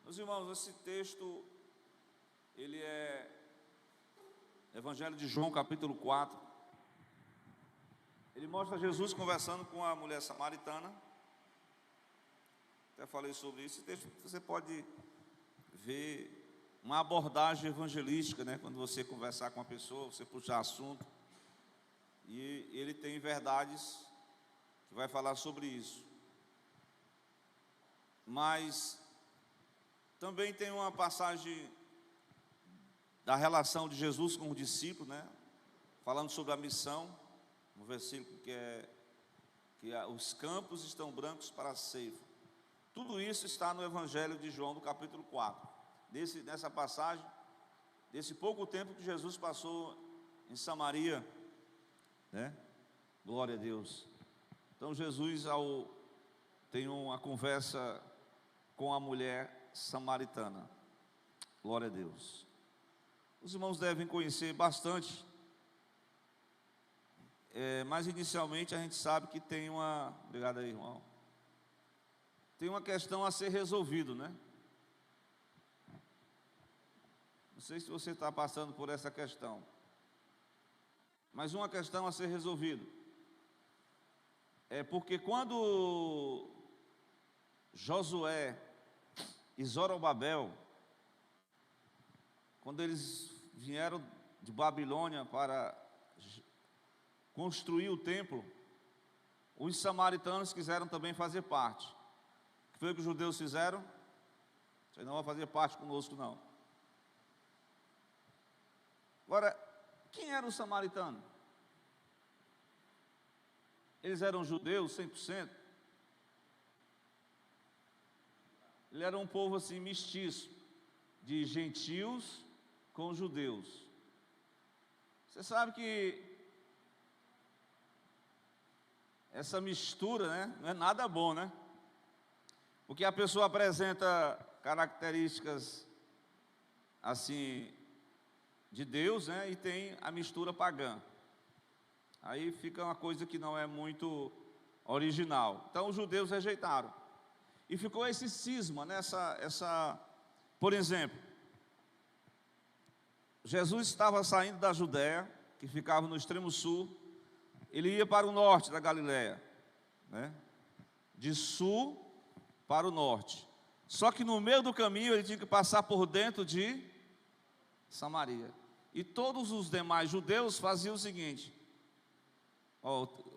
Meus irmãos, esse texto, ele é Evangelho de João, capítulo 4. Ele mostra Jesus conversando com a mulher samaritana. Até falei sobre isso. Esse texto você pode ver uma abordagem evangelística, né? Quando você conversar com a pessoa, você puxar assunto. E ele tem verdades que vai falar sobre isso. Mas também tem uma passagem da relação de Jesus com os discípulos, né? Falando sobre a missão, no versículo que os campos estão brancos para a ceifa. Tudo isso está no Evangelho de João, no capítulo 4. Nessa passagem, desse pouco tempo que Jesus passou em Samaria, né? Glória a Deus. Então Jesus tem uma conversa com a mulher samaritana. Glória a Deus. Os irmãos devem conhecer bastante, mas inicialmente a gente sabe que tem uma... Obrigado aí, irmão. Tem uma questão a ser resolvida, né? Não sei se você está passando por essa questão, mas uma questão a ser resolvida. É porque quando Josué e Zorobabel, quando eles vieram de Babilônia para construir o templo, os samaritanos quiseram também fazer parte. O que foi que os judeus fizeram? Vocês não vão fazer parte conosco, não. Agora, quem era o samaritano? Eles eram judeus 100%? Ele era um povo assim mestiço, de gentios com judeus. Você sabe que essa mistura, né, não é nada bom, né? Porque a pessoa apresenta características assim de Deus, né, e tem a mistura pagã. Aí fica uma coisa que não é muito original. Então os judeus rejeitaram. E ficou esse cisma, né, por exemplo, Jesus estava saindo da Judéia, que ficava no extremo sul, ele ia para o norte da Galileia, né? De sul para o norte. Só que no meio do caminho ele tinha que passar por dentro de Samaria. E todos os demais judeus faziam o seguinte: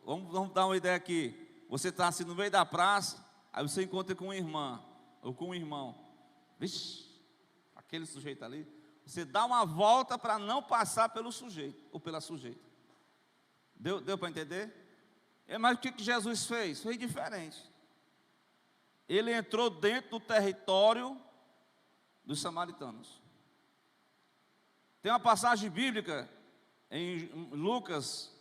vamos dar uma ideia aqui. Você está assim no meio da praça, aí você encontra com uma irmã ou com um irmão. Vixe, aquele sujeito ali. Você dá uma volta para não passar pelo sujeito ou pela sujeita. Deu para entender? Mas o que Jesus fez? Fez diferente. Ele entrou dentro do território dos samaritanos. Tem uma passagem bíblica em Lucas,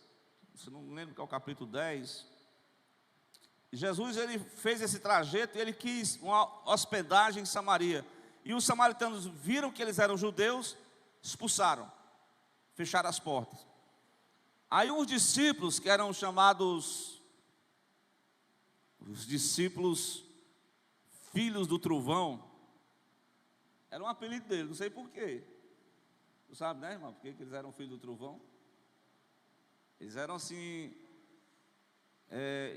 se não lembro qual é o capítulo 10. Jesus, ele fez esse trajeto e ele quis uma hospedagem em Samaria. E os samaritanos viram que eles eram judeus, expulsaram, fecharam as portas. Aí os discípulos, que eram chamados os discípulos filhos do trovão, era um apelido deles, não sei porquê. Tu sabe, né, irmão, por que eles eram filhos do trovão? Eles eram assim,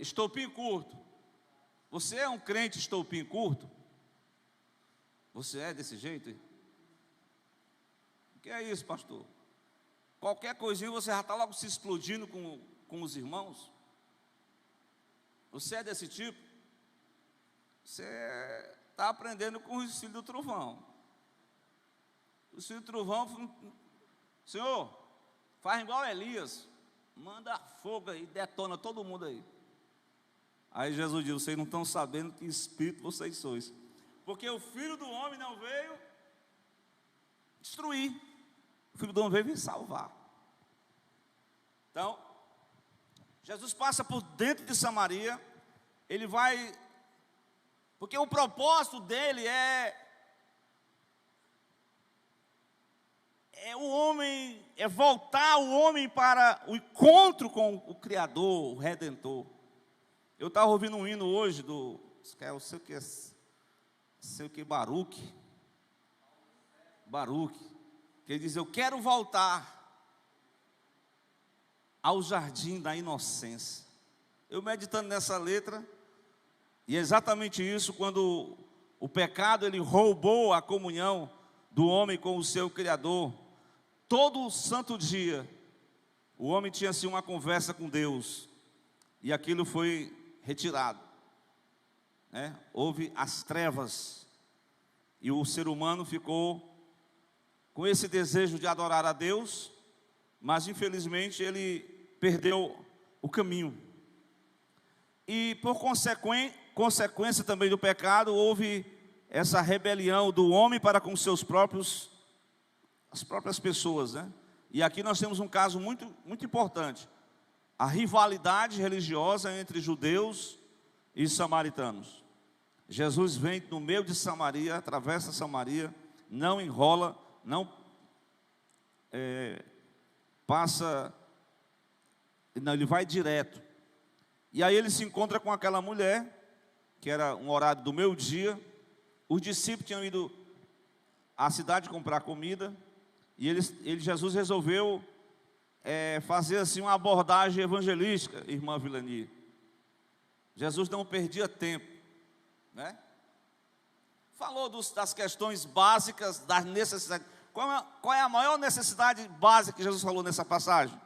estopim curto. Você é um crente estopim curto? Você é desse jeito? O que é isso, pastor? Qualquer coisinha você já está logo se explodindo com os irmãos? Você é desse tipo? Você está aprendendo com os filhos do trovão. Os filhos do trovão, Senhor, faz igual Elias, manda fogo aí, detona todo mundo aí. Aí Jesus diz: vocês não estão sabendo que espírito vocês sois, porque o Filho do Homem não veio destruir, o Filho do Homem veio salvar. Então, Jesus passa por dentro de Samaria, ele vai, porque o propósito dele é o homem, é voltar o homem para o encontro com o Criador, o Redentor. Eu estava ouvindo um hino hoje do, sei o que, Baruque, Baruque, que ele diz: eu quero voltar ao jardim da inocência. Eu meditando nessa letra, e é exatamente isso, quando o pecado ele roubou a comunhão do homem com o seu Criador. Todo santo dia, o homem tinha assim uma conversa com Deus, e aquilo foi retirado, né? Houve as trevas, e o ser humano ficou com esse desejo de adorar a Deus, mas infelizmente ele perdeu o caminho. E por consequência também do pecado, houve essa rebelião do homem para com as próprias pessoas, né? E aqui nós temos um caso muito, muito importante: a rivalidade religiosa entre judeus e samaritanos. Jesus vem no meio de Samaria, atravessa Samaria, não enrola, não passa, não, ele vai direto. E aí ele se encontra com aquela mulher, que era um horário do meio-dia. Os discípulos tinham ido à cidade comprar comida, e Jesus resolveu fazer assim uma abordagem evangelística, irmã Vilani. Jesus não perdia tempo, né? Falou das questões básicas, das necessidades. Qual é a maior necessidade básica que Jesus falou nessa passagem?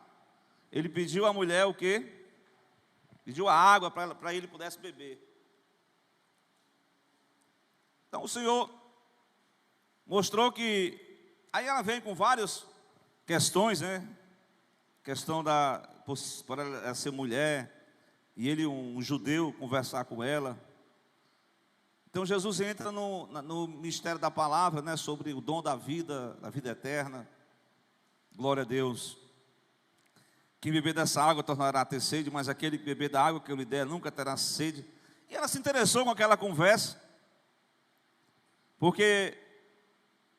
Ele pediu à mulher o quê? Pediu a água para ele pudesse beber. Então o Senhor mostrou que, aí ela vem com várias questões, né? Questão por ela ser mulher, e ele, um judeu, conversar com ela. Então Jesus entra no mistério da palavra, né? Sobre o dom da vida eterna. Glória a Deus. Quem beber dessa água tornará a ter sede, mas aquele que beber da água que eu lhe der nunca terá sede. E ela se interessou com aquela conversa, porque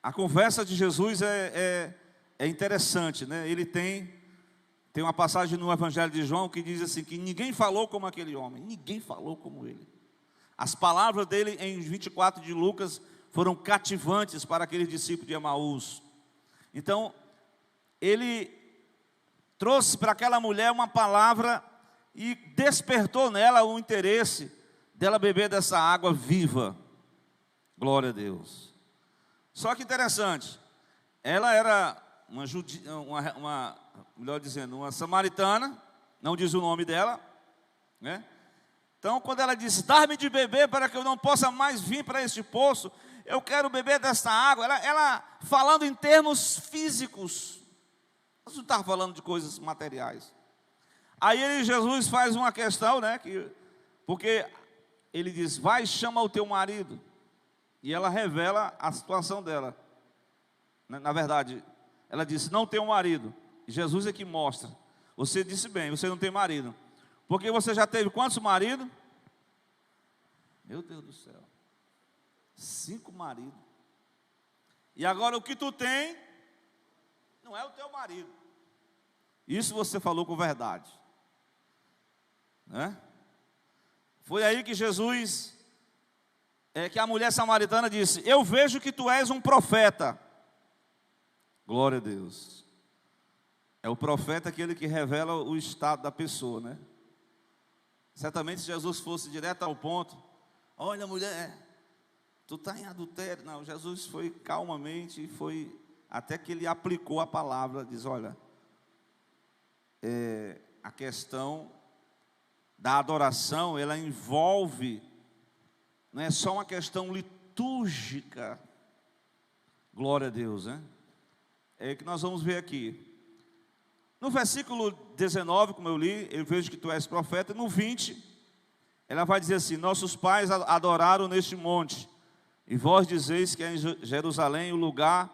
a conversa de Jesus é interessante, né? Ele tem uma passagem no Evangelho de João que diz assim, que ninguém falou como aquele homem, ninguém falou como ele. As palavras dele em 24 de Lucas foram cativantes para aqueles discípulos de Emaús. Então, ele trouxe para aquela mulher uma palavra e despertou nela o interesse dela beber dessa água viva. Glória a Deus. Só que interessante, ela era melhor dizendo, uma samaritana, não diz o nome dela, né? Então, quando ela disse: dá-me de beber para que eu não possa mais vir para este poço, eu quero beber desta água, ela falando em termos físicos, nós não estamos falando de coisas materiais. Aí Jesus faz uma questão, né? Porque ele diz: vai, chama o teu marido. E ela revela a situação dela. Na verdade, ela disse: não tenho marido. E Jesus é que mostra: você disse bem, você não tem marido. Porque você já teve quantos maridos? Meu Deus do céu, 5 maridos. E agora o que tu tem não é o teu marido. Isso você falou com verdade, né? Foi aí que Jesus, que a mulher samaritana disse: eu vejo que tu és um profeta. Glória a Deus. É o profeta aquele que revela o estado da pessoa, né? Certamente se Jesus fosse direto ao ponto: olha, mulher, tu está em adultério. Não, Jesus foi calmamente, e foi até que ele aplicou a palavra. Diz: olha, a questão da adoração, ela envolve, não é só uma questão litúrgica. Glória a Deus, né? É que nós vamos ver aqui. No versículo 19, como eu li, eu vejo que tu és profeta. No 20, ela vai dizer assim: nossos pais adoraram neste monte, e vós dizeis que é em Jerusalém o lugar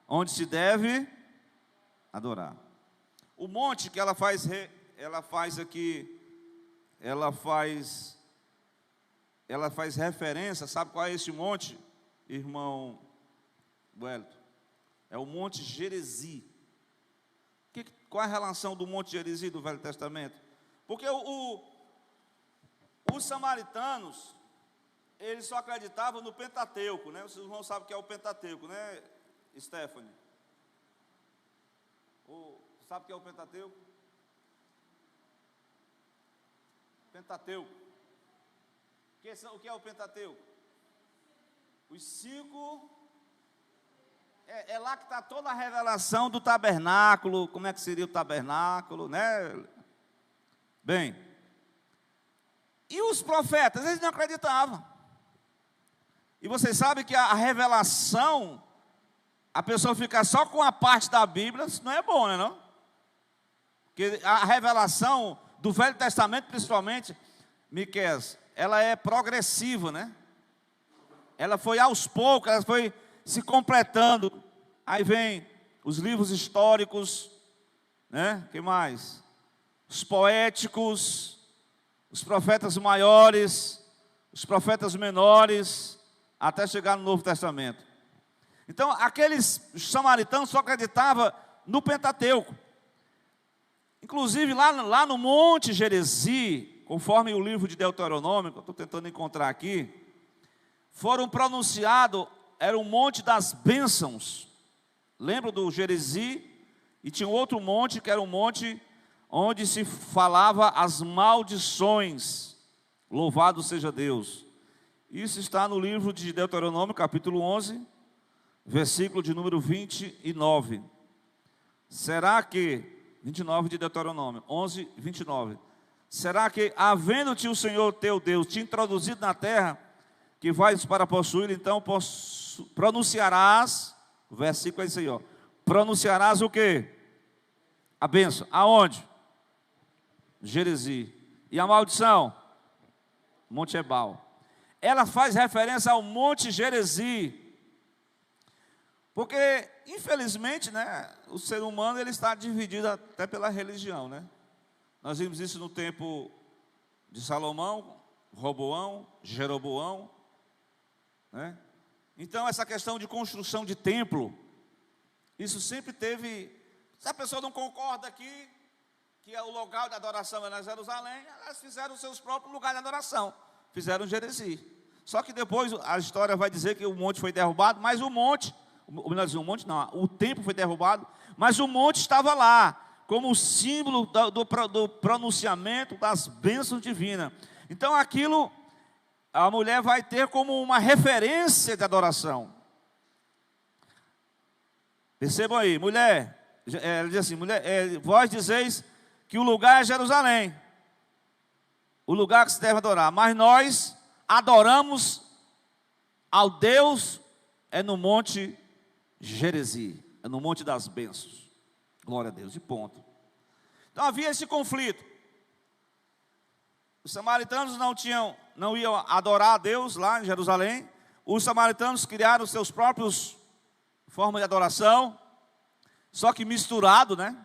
onde se deve adorar. O monte que ela faz referência, sabe qual é esse monte, irmão Wellington? É o Monte Gerizim. Qual é a relação do Monte Gerizim do Velho Testamento? Porque os samaritanos, eles só acreditavam no Pentateuco, né? Vocês não sabem o que é o Pentateuco, né? Stephanie? Sabe o que é o Pentateuco? Pentateuco. O que é o Pentateuco? Os 5... É lá que está toda a revelação do tabernáculo. Como é que seria o tabernáculo, né? Bem, e os profetas, eles não acreditavam. E vocês sabem que a revelação, a pessoa ficar só com a parte da Bíblia, isso não é bom, né, não? Porque a revelação do Velho Testamento, principalmente, Miqueias, ela é progressiva, né? Ela foi aos poucos, ela foi se completando. Aí vem os livros históricos, né? Que mais? Os poéticos, os profetas maiores, os profetas menores, até chegar no Novo Testamento. Então, aqueles samaritanos só acreditavam no Pentateuco. Inclusive, lá no Monte Gerezi, conforme o livro de Deuteronômio, que eu estou tentando encontrar aqui, foram pronunciados, era o Monte das Bênçãos. Lembra do Gerezi? E tinha outro monte, que era um monte onde se falava as maldições. Louvado seja Deus. Isso está no livro de Deuteronômio, capítulo 11, versículo de número 29. Será que... 29 de Deuteronômio, 11, 29. Será que, havendo-te o Senhor teu Deus te introduzido na terra, que vais para possuir, então pronunciarás, o versículo é isso aí, ó. Pronunciarás o quê? A bênção. Aonde? Gerezi. E a maldição? Monte Ebal. Ela faz referência ao Monte Gerezi. Porque, infelizmente, né, o ser humano ele está dividido até pela religião, né? Nós vimos isso no tempo de Salomão, Roboão, Jeroboão, né? Então, essa questão de construção de templo, isso sempre teve... Se a pessoa não concorda aqui, que é o local de adoração é na Jerusalém, elas fizeram os seus próprios lugares de adoração, fizeram Gerezi. Só que depois a história vai dizer que o monte foi derrubado, mas o monte... Ou melhor dizer, o templo foi derrubado, mas o monte estava lá, como símbolo do pronunciamento das bênçãos divinas. Então aquilo, a mulher vai ter como uma referência de adoração. Percebam aí, mulher, ela diz assim, vós dizeis que o lugar é Jerusalém, o lugar que se deve adorar, mas nós adoramos ao Deus, é no monte Gerezi, é no monte das bênçãos. Glória a Deus, e ponto. Então havia esse conflito. Os samaritanos não iam adorar a Deus lá em Jerusalém. Os samaritanos criaram seus próprios formas de adoração, só que misturado, né?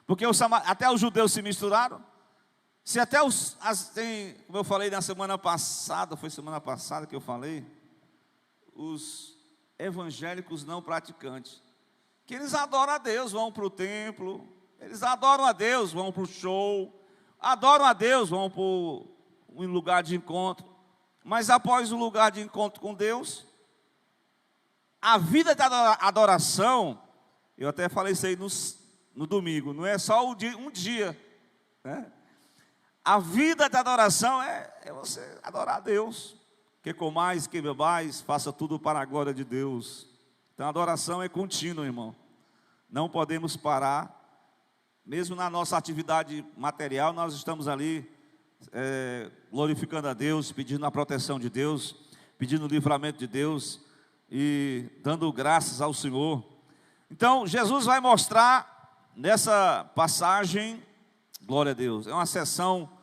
Porque até os judeus se misturaram. Se até como eu falei na semana passada, foi semana passada que eu falei, os evangélicos não praticantes, que eles adoram a Deus, vão para o templo, eles adoram a Deus, vão para o show, adoram a Deus, vão para um lugar de encontro, mas após o lugar de encontro com Deus, a vida da adoração, eu até falei isso aí no domingo, não é só um dia, né? A vida da adoração é você adorar a Deus. Que comais, que bebais, faça tudo para a glória de Deus. Então a adoração é contínua, irmão. Não podemos parar. Mesmo na nossa atividade material, nós estamos ali glorificando a Deus, pedindo a proteção de Deus, pedindo o livramento de Deus e dando graças ao Senhor. Então Jesus vai mostrar nessa passagem, glória a Deus, é uma sessão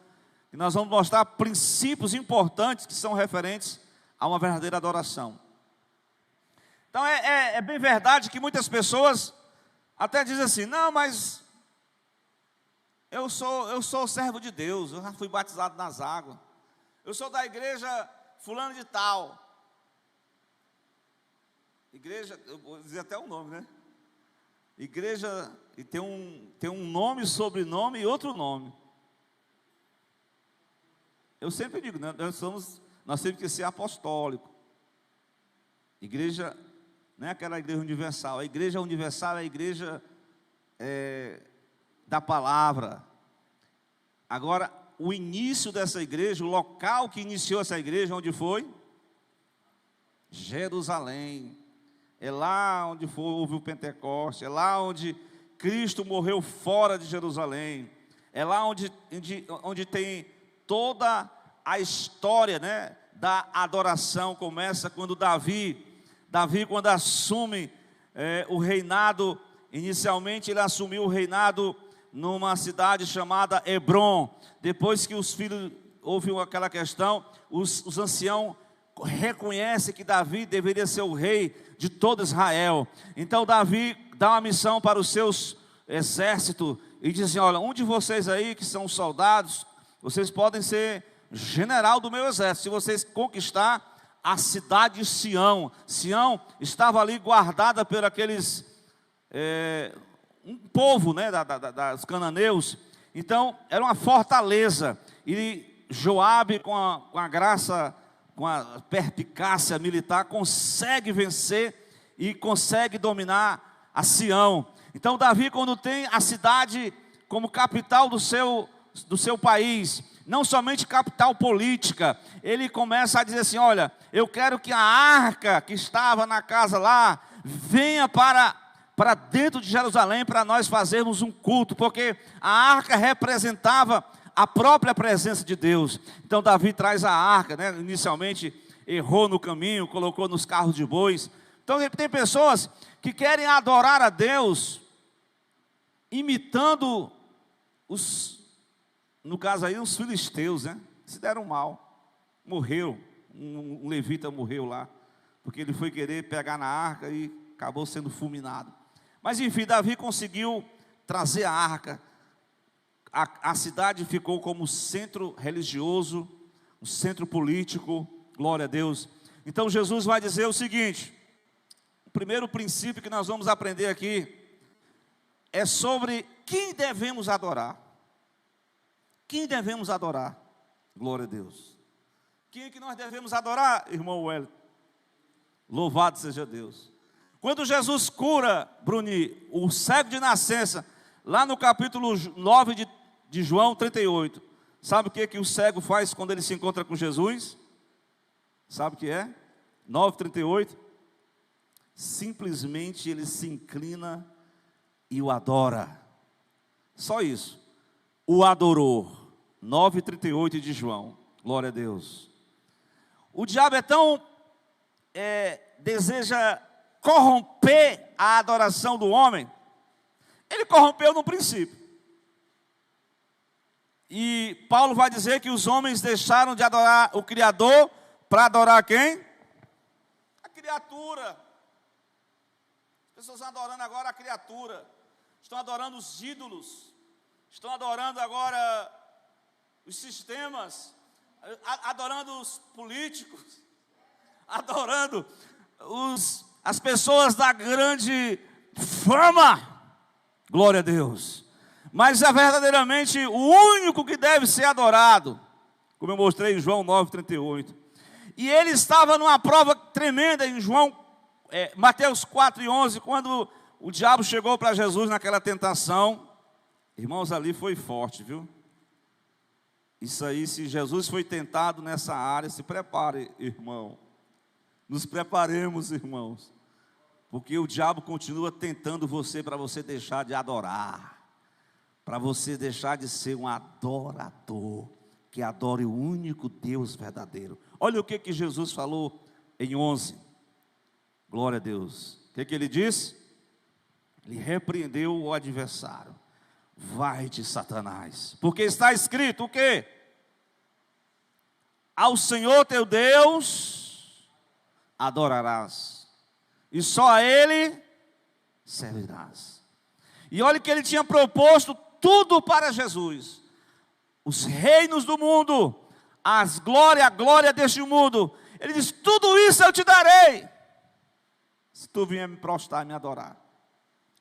que nós vamos mostrar princípios importantes que são referentes a uma verdadeira adoração. Então é bem verdade que muitas pessoas até dizem assim, não, mas eu sou servo de Deus, eu já fui batizado nas águas, eu sou da igreja fulano de tal. Igreja, eu vou dizer até o nome, né? Igreja, e tem um nome, sobrenome e outro nome. Eu sempre digo, né, nós temos que ser apostólico. Igreja não é aquela igreja universal. A igreja universal é a igreja da palavra. Agora, o início dessa igreja, o local que iniciou essa igreja, onde foi? Jerusalém. É lá onde houve o Pentecostes, é lá onde Cristo morreu fora de Jerusalém. É lá onde tem toda a história, né, da adoração. Começa quando Davi quando assume o reinado. Inicialmente ele assumiu o reinado numa cidade chamada Hebrom. Depois que os filhos, houve aquela questão, os anciãos reconhecem que Davi deveria ser o rei de todo Israel. Então Davi dá uma missão para os seus exércitos e diz assim: olha, um de vocês aí que são soldados, vocês podem ser general do meu exército, se vocês conquistar a cidade de Sião. Sião estava ali guardada por aqueles um povo, né, dos cananeus. Então era uma fortaleza, e Joabe, com a graça, com a perspicácia militar, consegue vencer e consegue dominar a Sião. Então Davi, quando tem a cidade como capital do seu país, não somente capital política, ele começa a dizer assim: olha, eu quero que a arca que estava na casa lá venha para dentro de Jerusalém, para nós fazermos um culto, porque a arca representava a própria presença de Deus. Então Davi traz a arca, né? Inicialmente errou no caminho, colocou nos carros de bois. Então tem pessoas que querem adorar a Deus imitando no caso aí, os filisteus, né? Se deram mal, morreu, um levita morreu lá, porque ele foi querer pegar na arca e acabou sendo fulminado. Mas enfim, Davi conseguiu trazer a arca. A cidade ficou como centro religioso, um centro político, glória a Deus. Então Jesus vai dizer o seguinte: o primeiro princípio que nós vamos aprender aqui é sobre quem devemos adorar. Quem devemos adorar? Glória a Deus. Quem é que nós devemos adorar, irmão Wellington? Louvado seja Deus. Quando Jesus cura, Bruni, o cego de nascença, lá no capítulo 9 de João 38, sabe o que o cego faz quando ele se encontra com Jesus? Sabe o que é? 9:38. Simplesmente ele se inclina e o adora. Só isso. O adorou. 9:38 de João. Glória a Deus. O diabo deseja corromper a adoração do homem. Ele corrompeu no princípio. E Paulo vai dizer que os homens deixaram de adorar o Criador para adorar quem? A criatura. As pessoas estão adorando agora a criatura. Estão adorando os ídolos. Estão adorando agora os sistemas. Adorando os políticos. Adorando as pessoas da grande fama. Glória a Deus. Mas é verdadeiramente o único que deve ser adorado, como eu mostrei em João 9:38. E ele estava numa prova tremenda em Mateus 4:11, quando o diabo chegou para Jesus naquela tentação. Irmãos, ali foi forte, viu? Isso aí, se Jesus foi tentado nessa área, se prepare, irmão. Nos preparemos, irmãos, porque o diabo continua tentando você para você deixar de adorar, para você deixar de ser um adorador, que adore o único Deus verdadeiro. Olha o que Jesus falou em 11, glória a Deus. O que ele disse? Ele repreendeu o adversário. Vai-te, Satanás, porque está escrito o quê? Ao Senhor teu Deus adorarás, e só a Ele servirás. E olha que ele tinha proposto tudo para Jesus: os reinos do mundo, a glória deste mundo. Ele diz: tudo isso eu te darei, se tu vier me prostrar e me adorar.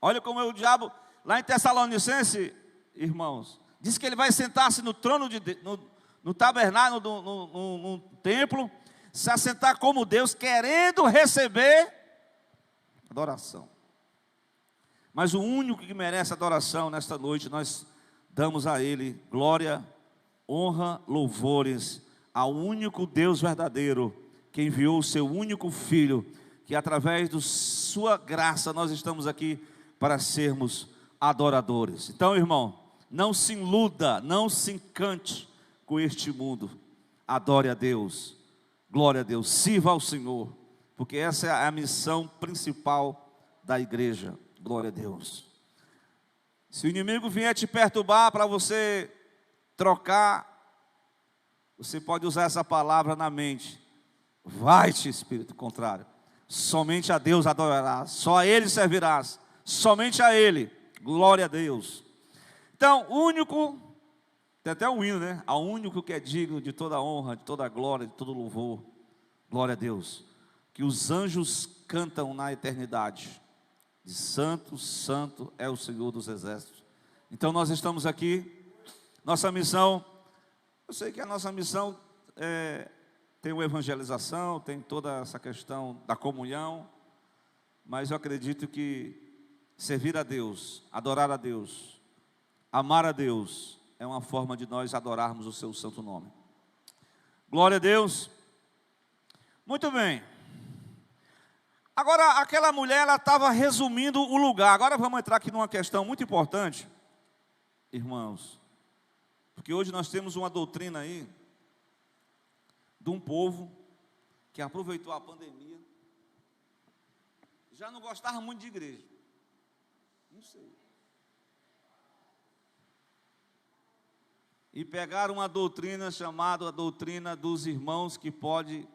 Olha como é o diabo, lá em Tessalonicenses, irmãos, diz que ele vai sentar-se no trono, no tabernáculo, no templo, se assentar como Deus, querendo receber Adoração. Mas o único que merece adoração nesta noite, nós damos a Ele glória, honra, louvores ao único Deus verdadeiro, que enviou o seu único Filho, que através da sua graça nós estamos aqui para sermos adoradores. Então, irmão, não se iluda, não se encante com este mundo. Adore a Deus, glória a Deus, sirva ao Senhor, porque essa é a missão principal da igreja. Glória a Deus. Se o inimigo vier te perturbar para você trocar, você pode usar essa palavra na mente: vai-te, espírito contrário, somente a Deus adorarás, só a Ele servirás, somente a Ele. Glória a Deus. Então, o único, tem até um hino, né? Ao único que é digno de toda honra, de toda glória, de todo louvor. Glória a Deus. Que os anjos cantam na eternidade: de santo, santo é o Senhor dos exércitos. Então nós estamos aqui, nossa missão, eu sei que a nossa missão tem uma evangelização, tem toda essa questão da comunhão, mas eu acredito que servir a Deus, adorar a Deus, amar a Deus, é uma forma de nós adorarmos o seu santo nome. Glória a Deus. Muito bem. Agora, aquela mulher, ela estava resumindo o lugar. Agora vamos entrar aqui numa questão muito importante, irmãos, porque hoje nós temos uma doutrina aí, de um povo que aproveitou a pandemia, já não gostava muito de igreja, não sei, e pegaram uma doutrina chamada a doutrina dos irmãos que pode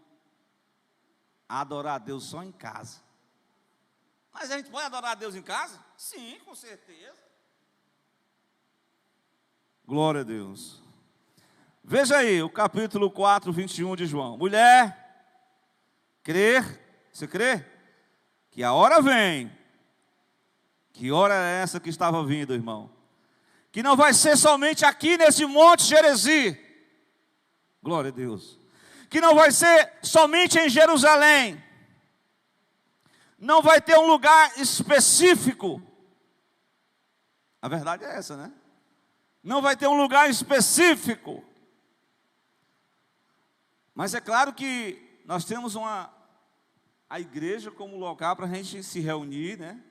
adorar a Deus só em casa. Mas a gente pode adorar a Deus em casa? Sim, com certeza. Glória a Deus. Veja aí o capítulo 4, 21 de João. Mulher, você crê? Que a hora vem. Que hora é essa que estava vindo, irmão? Que não vai ser somente aqui nesse monte Gerezi. Glória a Deus. Que não vai ser somente em Jerusalém. Não vai ter um lugar específico. A verdade é essa, né? Não vai ter um lugar específico. Mas é claro que nós temos a igreja como local para a gente se reunir, né?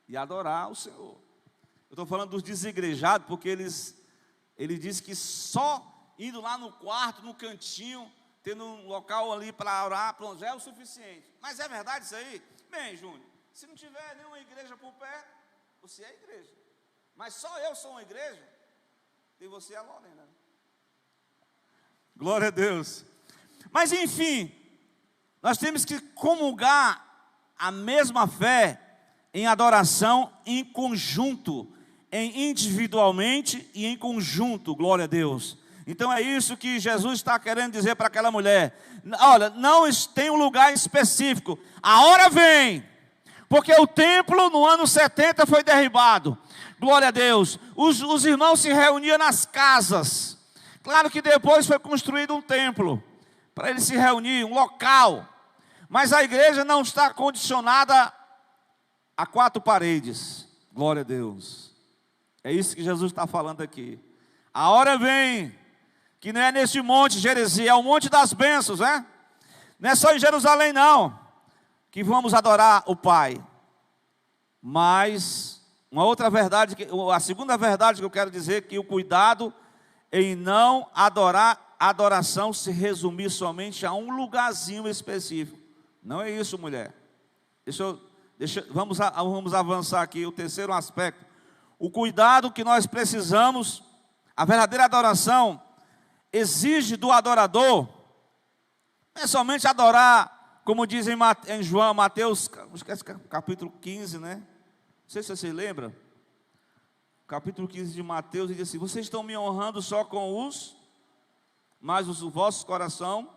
E adorar o Senhor. Eu estou falando dos desigrejados, porque ele diz que só indo lá no quarto, no cantinho, tendo um local ali para orar, pronto, já é o suficiente. Mas é verdade isso aí? Bem, Júnior, se não tiver nenhuma igreja por perto, você é igreja. Mas só eu sou uma igreja, e você é a Lorena. Glória a Deus. Mas enfim, nós temos que comungar a mesma fé em adoração em conjunto, individualmente e em conjunto, glória a Deus. Então é isso que Jesus está querendo dizer para aquela mulher. Olha, não tem um lugar específico. A hora vem, porque o templo no ano 70 foi derribado. Glória a Deus. Os irmãos se reuniam nas casas. Claro que depois foi construído um templo para eles se reunir, um local. Mas a igreja não está condicionada a 4 paredes. Glória a Deus. É isso que Jesus está falando aqui. A hora vem, que não é neste monte Gerezi, é o monte das bênçãos, né? Não é só em Jerusalém não, que vamos adorar o Pai. Mas, uma outra verdade, a segunda verdade que eu quero dizer, que o cuidado em não adorar, a adoração se resumir somente a um lugarzinho específico. Não é isso, mulher. Vamos avançar aqui, o terceiro aspecto. O cuidado que nós precisamos, a verdadeira adoração exige do adorador, não é somente adorar, como diz em João, Mateus, capítulo 15, né? Não sei se você lembra, capítulo 15 de Mateus, ele diz assim: vocês estão me honrando só com mas o vosso coração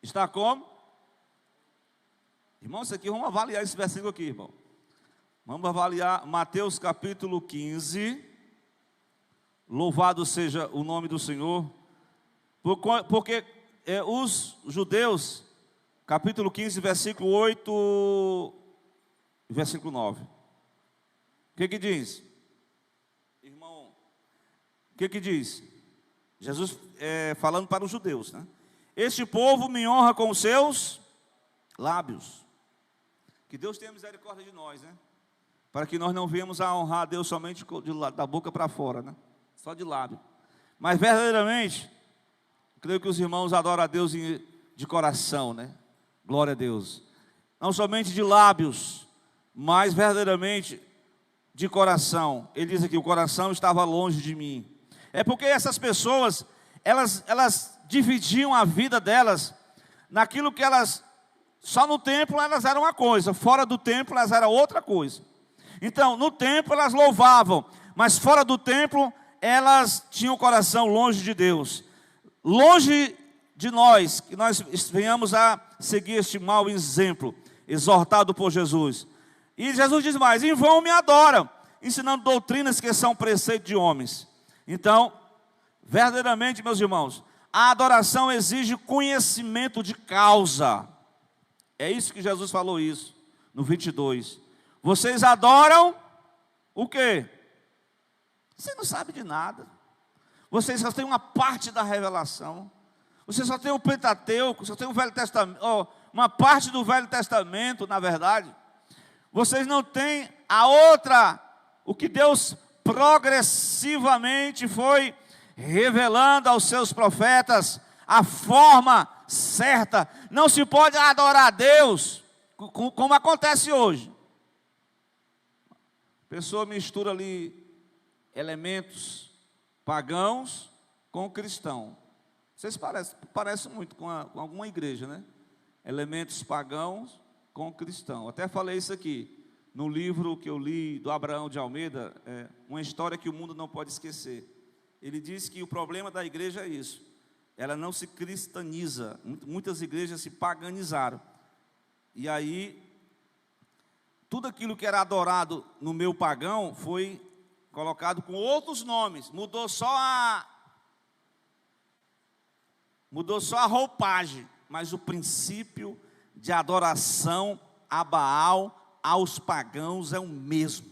está como? Irmão, isso aqui, vamos avaliar esse versículo aqui, irmão. Vamos avaliar Mateus capítulo 15. Louvado seja o nome do Senhor. Porque os judeus, capítulo 15, versículo 8 versículo 9. O que diz? Irmão, o que diz? Jesus falando para os judeus, né? Este povo me honra com os seus lábios. Que Deus tenha misericórdia de nós, né? Para que nós não venhamos a honrar a Deus somente da boca para fora, né? Só de lábio. Mas verdadeiramente, creio que os irmãos adoram a Deus de coração, né? Glória a Deus. Não somente de lábios, mas verdadeiramente de coração. Ele diz aqui, o coração estava longe de mim. É porque essas pessoas, elas dividiam a vida delas naquilo que elas, só no templo elas eram uma coisa, fora do templo elas eram outra coisa. Então, no templo elas louvavam, mas fora do templo elas tinham o coração longe de Deus. Longe de nós, que nós venhamos a seguir este mau exemplo, exortado por Jesus. E Jesus diz mais, em vão me adoram, ensinando doutrinas que são preceito de homens. Então, verdadeiramente, meus irmãos, a adoração exige conhecimento de causa. É isso que Jesus falou isso, no 22. Vocês adoram o quê? Você não sabe de nada. Vocês só têm uma parte da revelação. Você só tem o Pentateuco, só tem o Velho Testamento, uma parte do Velho Testamento, na verdade. Vocês não têm a outra, o que Deus progressivamente foi revelando aos seus profetas, a forma certa. Não se pode adorar a Deus como acontece hoje. A pessoa mistura ali elementos pagãos com cristão. Vocês parecem muito com alguma igreja, né? Elementos pagãos com cristão. Até falei isso aqui no livro que eu li do Abraão de Almeida, uma história que o mundo não pode esquecer. Ele diz que o problema da igreja é isso, ela não se cristaniza. Muitas igrejas se paganizaram. E aí, tudo aquilo que era adorado no meio pagão foi colocado com outros nomes. Mudou só a roupagem, mas o princípio de adoração a Baal, aos pagãos é o mesmo.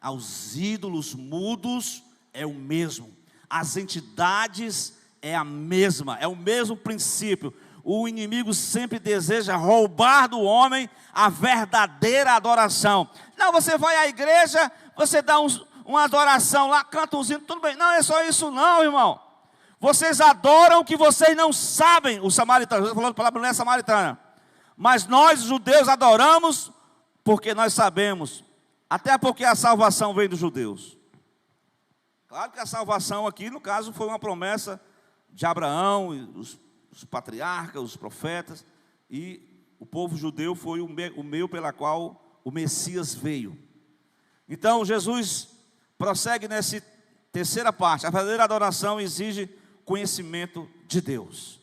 Aos ídolos mudos é o mesmo. As entidades é a mesma, é o mesmo princípio. O inimigo sempre deseja roubar do homem a verdadeira adoração. Não, você vai à igreja, você dá uma adoração lá, canta uns hinos, tudo bem. Não é só isso não, irmão. Vocês adoram o que vocês não sabem. O samaritano, eu estou falando para a mulher samaritana. Mas nós, os judeus, adoramos porque nós sabemos. Até porque a salvação vem dos judeus. Claro que a salvação aqui, no caso, foi uma promessa de Abraão, os patriarcas, os profetas. E o povo judeu foi o meio pela qual o Messias veio. Então, Jesus prossegue nessa terceira parte. A verdadeira adoração exige conhecimento de Deus.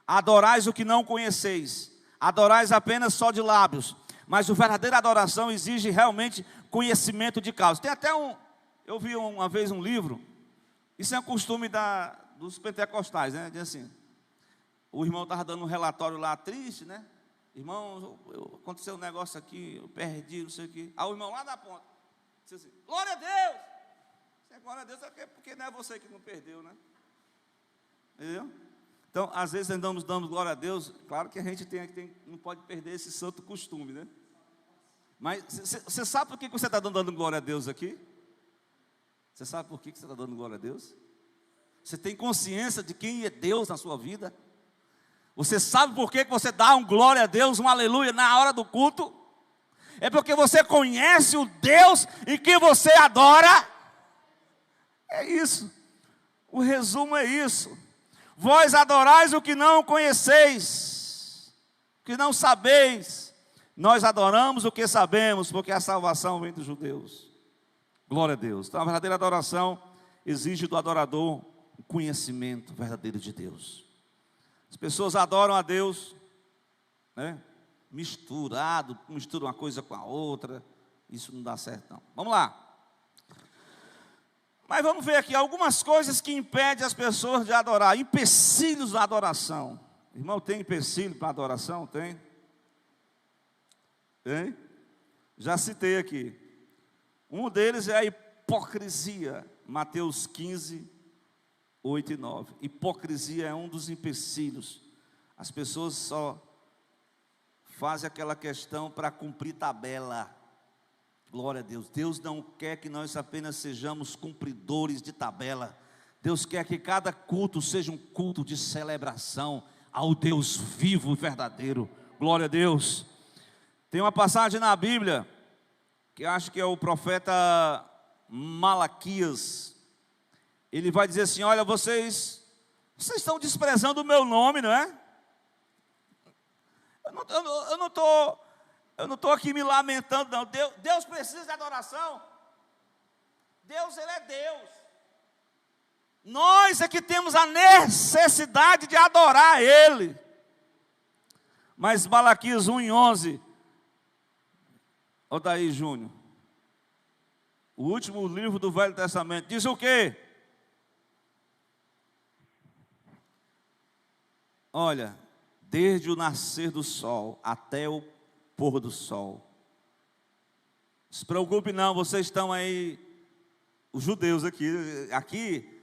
Adorais o que não conheceis. Adorais apenas só de lábios. Mas a verdadeira adoração exige realmente conhecimento de causa. Tem até eu vi uma vez um livro, isso é um costume dos pentecostais, né? Diz assim, o irmão estava dando um relatório lá triste, né? Irmão, aconteceu um negócio aqui, eu perdi, não sei o quê. Aí o irmão lá da ponta disse assim, glória a Deus! Glória a Deus é porque não é você que não perdeu, né? Entendeu? Então, às vezes andamos dando glória a Deus. Claro que a gente não pode perder esse santo costume, né? Mas você sabe por que você está dando glória a Deus aqui? Você sabe por que você está dando glória a Deus? Você tem consciência de quem é Deus na sua vida? Você sabe por que você dá um glória a Deus, um aleluia na hora do culto? É porque você conhece o Deus em que você adora. É isso. O resumo é isso. Vós adorais o que não conheceis, o que não sabeis. Nós adoramos o que sabemos, porque a salvação vem dos judeus. Glória a Deus. Então a verdadeira adoração exige do adorador o conhecimento verdadeiro de Deus. As pessoas adoram a Deus, né? Mistura uma coisa com a outra. Isso não dá certo não. Vamos lá. Mas vamos ver aqui algumas coisas que impedem as pessoas de adorar. Empecilhos da adoração. Irmão, tem empecilho para a adoração? Tem? Tem? Já citei aqui. Um deles é a hipocrisia. Mateus 15, 8 e 9. Hipocrisia é um dos empecilhos. As pessoas só fazem aquela questão para cumprir tabela. Glória a Deus. Deus não quer que nós apenas sejamos cumpridores de tabela. Deus quer que cada culto seja um culto de celebração ao Deus vivo e verdadeiro. Glória a Deus. Tem uma passagem na Bíblia, que acho que é o profeta Malaquias. Ele vai dizer assim: olha, vocês estão desprezando o meu nome, não é? Eu não estou aqui me lamentando, não. Deus precisa de adoração. Deus, Ele é Deus. Nós é que temos a necessidade de adorar Ele. Mas Malaquias 1:11, olha daí, Júnior, o último livro do Velho Testamento, diz o quê? Olha, desde o nascer do sol até o pôr do sol. Não se preocupe não, vocês estão aí, os judeus aqui,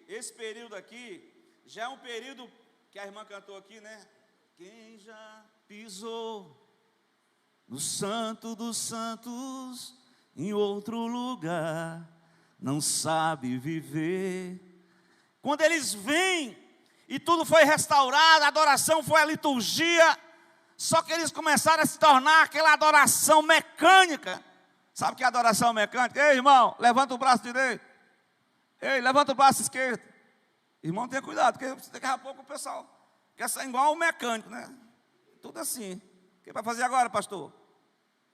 esse período aqui, já é um período que a irmã cantou aqui, né? Quem já pisou no Santo dos Santos, em outro lugar, não sabe viver. Quando eles vêm, e tudo foi restaurado, a adoração foi a liturgia, só que eles começaram a se tornar aquela adoração mecânica. Sabe o que é adoração mecânica? Ei, irmão, levanta o braço direito. Ei, levanta o braço esquerdo. Irmão, tenha cuidado, porque daqui a pouco o pessoal quer ser igual um mecânico, né? Tudo assim. O que vai fazer agora, pastor?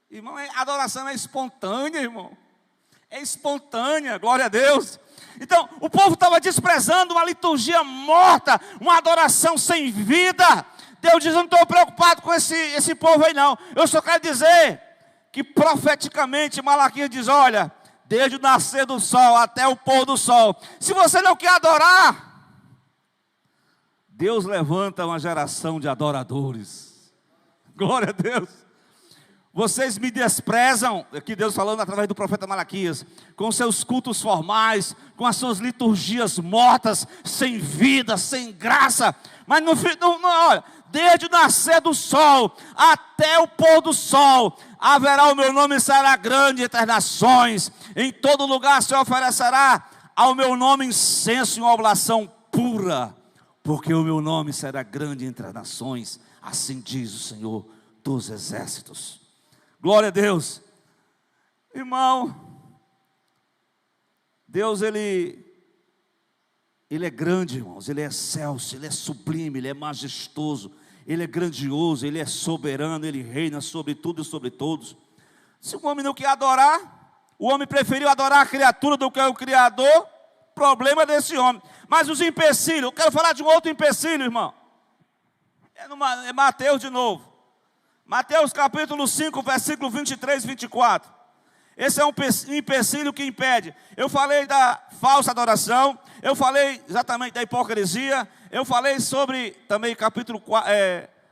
Irmão, a adoração é espontânea, irmão. É espontânea, glória a Deus. Então, o povo estava desprezando uma liturgia morta, uma adoração sem vida. Deus diz: eu não estou preocupado com esse povo aí não. Eu só quero dizer que profeticamente Malaquias diz: olha, desde o nascer do sol até o pôr do sol, se você não quer adorar, Deus levanta uma geração de adoradores. Glória a Deus. Vocês me desprezam, aqui Deus falando através do profeta Malaquias, com seus cultos formais, com as suas liturgias mortas, sem vida, sem graça. Mas olha, desde o nascer do sol até o pôr do sol, haverá o meu nome, será grande entre as nações. Em todo lugar se oferecerá ao meu nome incenso e uma oblação pura, porque o meu nome será grande entre as nações. Assim diz o Senhor dos exércitos. Glória a Deus. Irmão, Deus ele é grande, irmãos. Ele é excelso, Ele é sublime, Ele é majestoso, Ele é grandioso, Ele é soberano, Ele reina sobre tudo e sobre todos. Se o homem não quer adorar, o homem preferiu adorar a criatura do que o Criador, problema desse homem. Mas os empecilhos, eu quero falar de um outro empecilho, irmão. É Mateus de novo. Mateus capítulo 5, versículo 23 e 24. Esse é um empecilho que impede. Eu falei da falsa adoração, eu falei exatamente da hipocrisia, eu falei sobre também capítulo 4,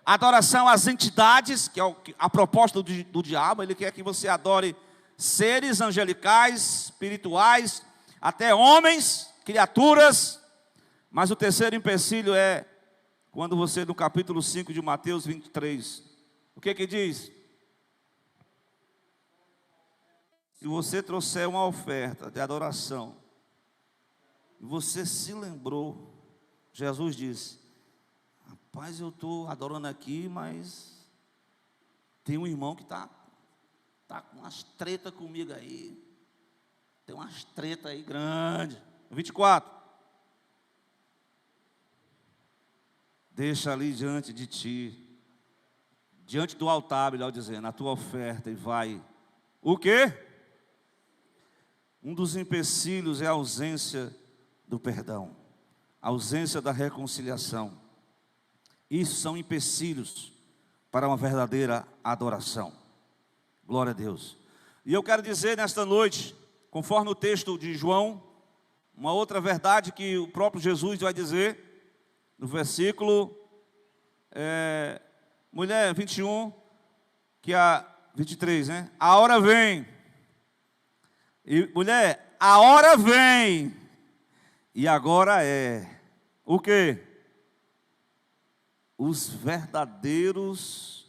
adoração às entidades, que é a proposta do diabo. Ele quer que você adore seres angelicais, espirituais, até homens, criaturas. Mas o terceiro empecilho é quando você, no capítulo 5 de Mateus 23, o que diz? Se você trouxer uma oferta de adoração, e você se lembrou, Jesus disse: rapaz, eu estou adorando aqui, mas tem um irmão que está com umas tretas comigo aí. Tem umas tretas aí grandes. 24. Deixa ali diante de ti, diante do altar, melhor dizendo, a tua oferta, e vai. O quê? Um dos empecilhos é a ausência do perdão, a ausência da reconciliação. Isso são empecilhos para uma verdadeira adoração. Glória a Deus. E eu quero dizer nesta noite, conforme o texto de João, uma outra verdade que o próprio Jesus vai dizer, no versículo mulher 21, que 23, né? A hora vem. E, mulher, a hora vem. E agora é. O quê? Os verdadeiros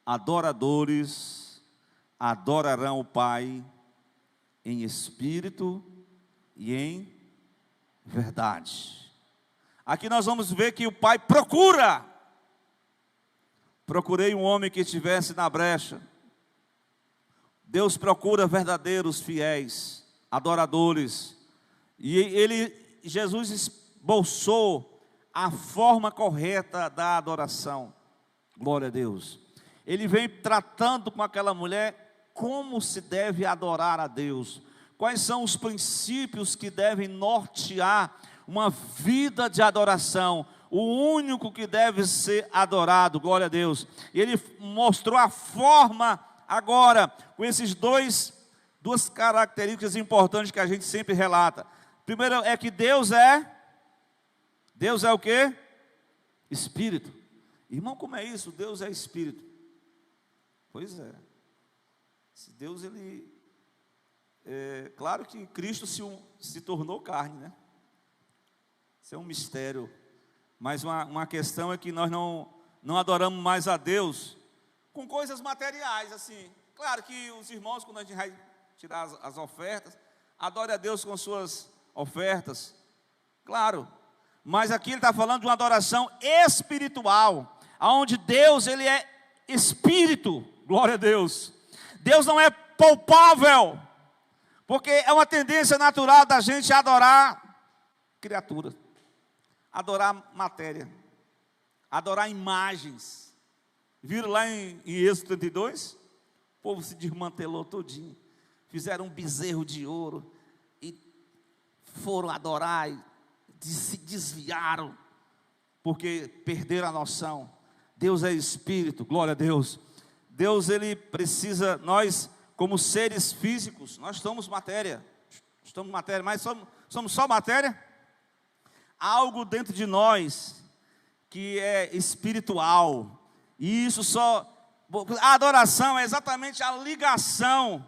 adoradores adorarão o Pai em espírito e em verdade. Aqui nós vamos ver que o Pai procura. Procurei um homem que estivesse na brecha. Deus procura verdadeiros fiéis, adoradores. E Jesus esboçou a forma correta da adoração. Glória a Deus. Ele vem tratando com aquela mulher como se deve adorar a Deus. Quais são os princípios que devem nortear uma vida de adoração. O único que deve ser adorado, glória a Deus. E ele mostrou a forma agora, com esses duas características importantes que a gente sempre relata. Primeiro é que Deus é o quê? Espírito. Irmão, como é isso? Deus é Espírito. Pois é. Se Deus, claro que Cristo se tornou carne, né? Isso é um mistério. Mas uma questão é que nós não adoramos mais a Deus com coisas materiais, assim. Claro que os irmãos, quando a gente vai tirar as ofertas, adore a Deus com suas ofertas. Claro. Mas aqui ele está falando de uma adoração espiritual, onde Deus, ele é Espírito. Glória a Deus. Deus não é palpável, porque é uma tendência natural da gente adorar criatura, adorar matéria, adorar imagens. Viram lá em Êxodo 32? O povo se desmantelou todinho, fizeram um bezerro de ouro e foram adorar e se desviaram, porque perderam a noção. Deus é Espírito, glória a Deus. Deus, ele precisa, nós como seres físicos, nós somos matéria, mas somos só matéria. Há algo dentro de nós que é espiritual, e isso só, a adoração é exatamente a ligação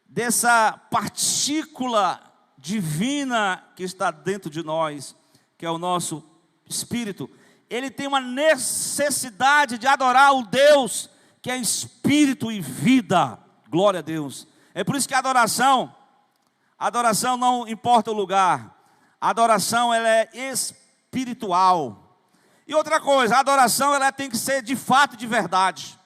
dessa partícula divina que está dentro de nós, que é o nosso espírito. Ele tem uma necessidade de adorar o Deus que é espírito e vida. Glória a Deus. É por isso que a adoração não importa o lugar. A adoração, ela é espiritual. E outra coisa, a adoração, ela tem que ser de fato, de verdade.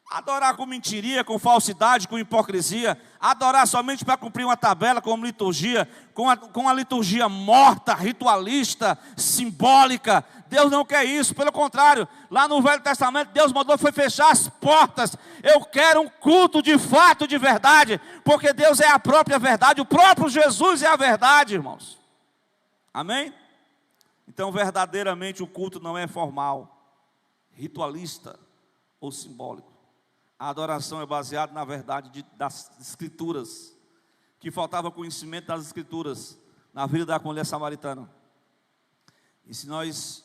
Adorar com mentiria, com falsidade, com hipocrisia, adorar somente para cumprir uma tabela como liturgia, com a liturgia morta, ritualista, simbólica. Deus não quer isso, pelo contrário, lá no Velho Testamento Deus mandou foi fechar as portas. Eu quero um culto de fato, de verdade, porque Deus é a própria verdade, o próprio Jesus é a verdade, irmãos. Amém? Então, verdadeiramente, o culto não é formal, ritualista ou simbólico. A adoração é baseada na verdade das Escrituras, que faltava conhecimento das Escrituras na vida da mulher samaritana. E se nós,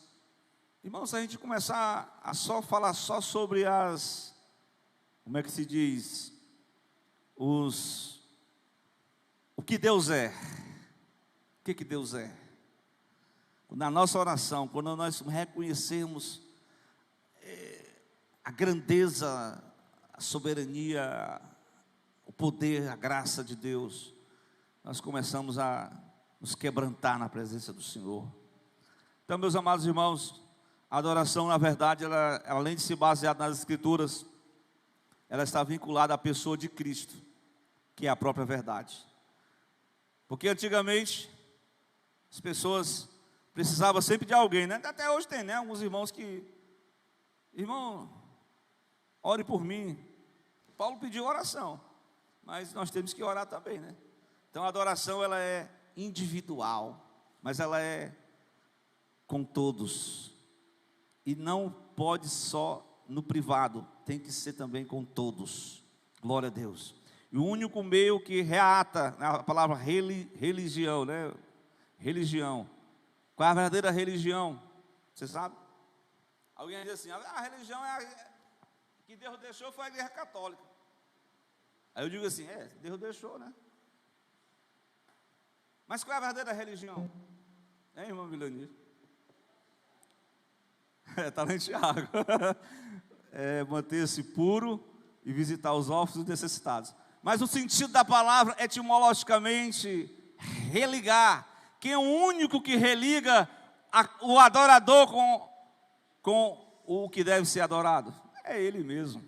irmãos, se a gente começar a falar só sobre como é que se diz, o que Deus é, o que Deus é? Na nossa oração, quando nós reconhecermos a grandeza, a soberania, o poder, a graça de Deus, nós começamos a nos quebrantar na presença do Senhor. Então, meus amados irmãos, a adoração, na verdade, ela, além de se basear nas Escrituras, ela está vinculada à pessoa de Cristo, que é a própria verdade. Porque antigamente, as pessoas precisavam sempre de alguém, né? Até hoje tem, né? Alguns irmãos que, irmão, ore por mim. Paulo pediu oração, mas nós temos que orar também, né? Então a adoração, ela é individual, mas ela é com todos. E não pode só no privado, tem que ser também com todos. Glória a Deus. E o único meio que reata a palavra religião, né? Religião. Qual é a verdadeira religião? Você sabe? Alguém diz assim, a religião é que Deus deixou foi a Igreja Católica. Aí eu digo assim, Deus deixou, né? Mas qual é a verdadeira religião? Hein, irmão Milanir? Está lá em Tiago. Manter-se puro e visitar os órfãos e necessitados. Mas o sentido da palavra, etimologicamente, religar. Quem é o único que religa o adorador com o que deve ser adorado? É Ele mesmo.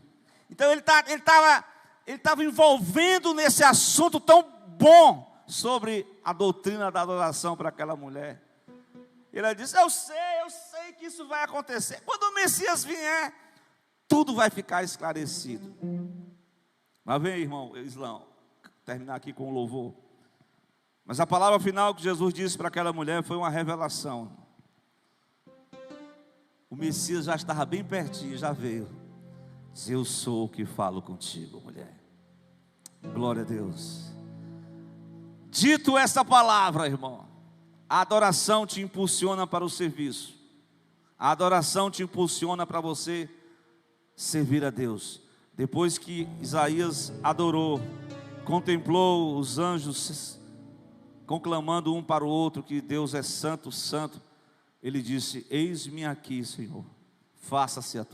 Então ele estava envolvendo nesse assunto tão bom sobre a doutrina da adoração para aquela mulher. Ele disse, eu sei que isso vai acontecer. Quando o Messias vier, tudo vai ficar esclarecido. Mas vem, irmão Islão, terminar aqui com o louvor. Mas a palavra final que Jesus disse para aquela mulher foi uma revelação. O Messias já estava bem pertinho, já veio. Diz, eu sou o que falo contigo, mulher. Glória a Deus. Dito essa palavra, irmão, a adoração te impulsiona para o serviço. A adoração te impulsiona para você servir a Deus. Depois que Isaías adorou, contemplou os anjos conclamando um para o outro que Deus é santo, santo, ele disse, eis-me aqui, Senhor, faça-se a tua